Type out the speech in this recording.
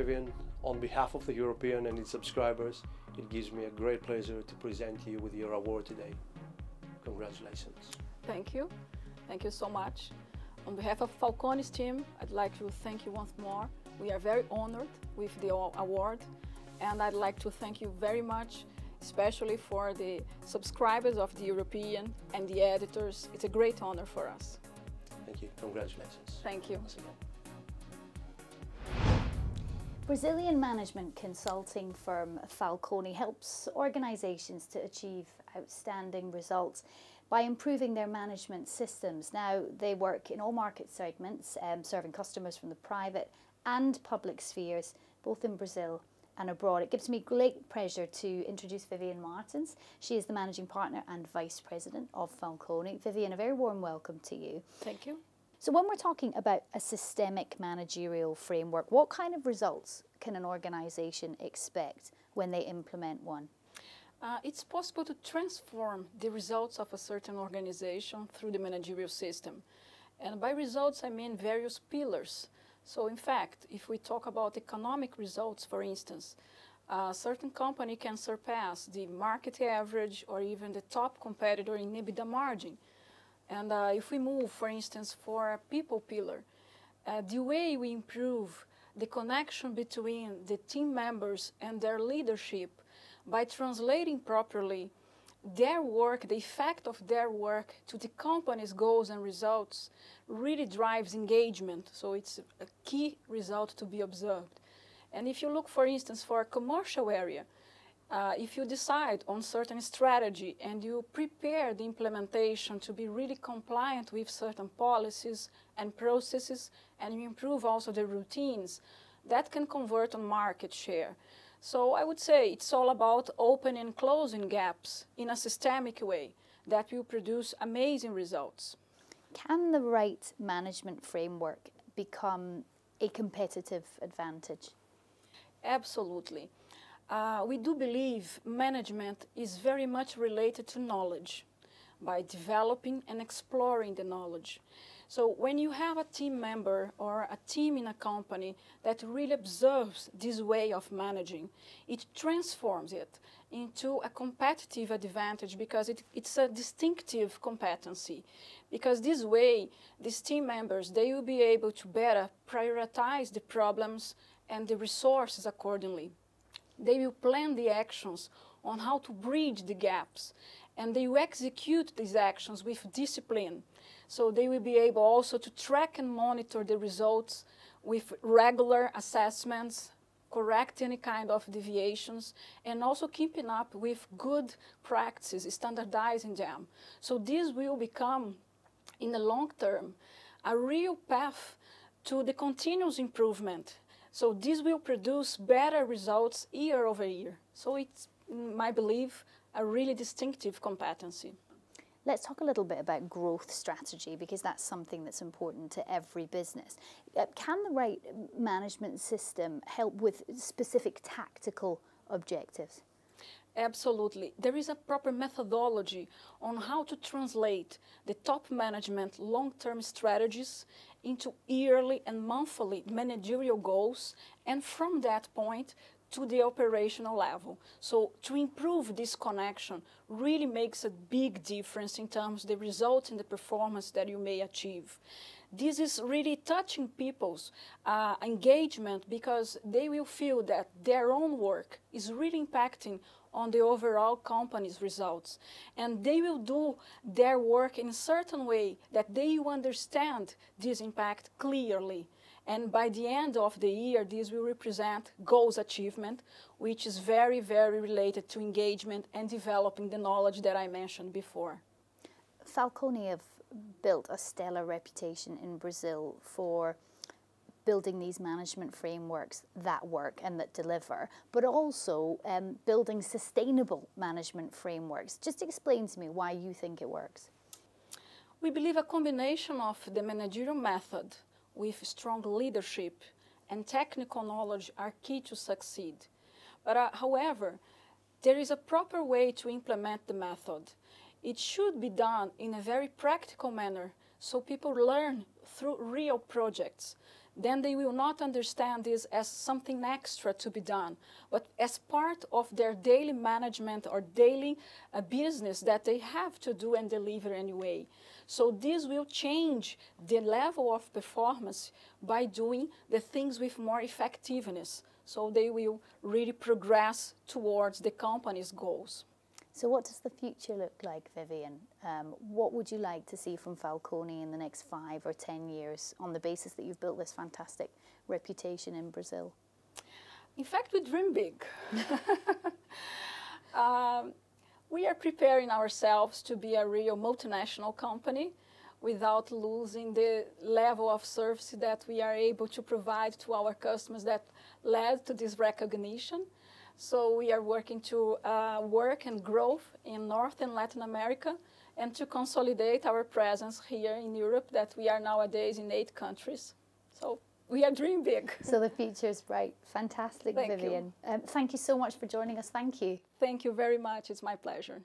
Viviane. On behalf of the European and its subscribers, it gives me a great pleasure to present you with your award today. Congratulations. Thank you. Thank you so much. On behalf of FALCONI's team, I'd like to thank you once more. We are very honored with the award, and I'd like to thank you very much, especially for the subscribers of the European and the editors. It's a great honor for us. Thank you. Congratulations. Thank you. Once again. Brazilian management consulting firm FALCONI helps organisations to achieve outstanding results by improving their management systems. Now, they work in all market segments, serving customers from the private and public spheres, both in Brazil and abroad. It gives me great pleasure to introduce Viviane Martins. She is the Managing Partner and Vice President of FALCONI. Viviane, a very warm welcome to you. Thank you. So when we're talking about a systemic managerial framework, what kind of results can an organisation expect when they implement one? It's possible to transform the results of a certain organization through the managerial system. And by results, I mean various pillars. So in fact, if we talk about economic results, for instance, a certain company can surpass the market average or even the top competitor in EBITDA margin. And if we move, for instance, for a people pillar, the way we improve the connection between the team members and their leadership by translating properly their work, the effect of their work to the company's goals and results really drives engagement. So it's a key result to be observed. And if you look, for instance, for a commercial area, if you decide on certain strategy and you prepare the implementation to be really compliant with certain policies and processes, and you improve also the routines, that can convert on market share. So I would say it's all about opening and closing gaps in a systemic way that will produce amazing results. Can the right management framework become a competitive advantage? Absolutely. We do believe management is very much related to knowledge, by developing and exploring the knowledge. So when you have a team member or a team in a company that really observes this way of managing, it transforms it into a competitive advantage because it's a distinctive competency. Because this way, these team members, they will be able to better prioritize the problems and the resources accordingly. They will plan the actions on how to bridge the gaps, and they will execute these actions with discipline. So they will be able also to track and monitor the results with regular assessments, correct any kind of deviations, and also keeping up with good practices, standardizing them. So this will become, in the long term, a real path to the continuous improvement. So this will produce better results year over year. So it's, in my belief, a really distinctive competency. Let's talk a little bit about growth strategy, because that's something that's important to every business. Can the right management system help with specific tactical objectives? Absolutely. There is a proper methodology on how to translate the top management long-term strategies into yearly and monthly managerial goals, and from that point to the operational level. So to improve this connection really makes a big difference in terms of the results and the performance that you may achieve. This is really touching people's engagement, because they will feel that their own work is really impacting on the overall company's results. And they will do their work in a certain way that they will understand this impact clearly. And by the end of the year, this will represent goals achievement, which is very, very related to engagement and developing the knowledge that I mentioned before. FALCONI have built a stellar reputation in Brazil for building these management frameworks that work and that deliver, but also building sustainable management frameworks. Just explain to me why you think it works. We believe a combination of the managerial method with strong leadership and technical knowledge are key to succeed. But however, there is a proper way to implement the method. It should be done in a very practical manner, so people learn through real projects. then they will not understand this as something extra to be done, but as part of their daily management or daily business that they have to do and deliver anyway. So this will change the level of performance by doing the things with more effectiveness. So they will really progress towards the company's goals. So what does the future look like, Viviane? What would you like to see from Falconi in the next 5 or 10 years on the basis that you've built this fantastic reputation in Brazil? In fact, we dream big. We are preparing ourselves to be a real multinational company without losing the level of service that we are able to provide to our customers that led to this recognition. So we are working to work and growth in North and Latin America and to consolidate our presence here in Europe that we are nowadays in 8 countries. So we are dreaming big. So the future is bright. Fantastic, Thank Viviane. Thank you so much for joining us. Thank you. Thank you very much. It's my pleasure.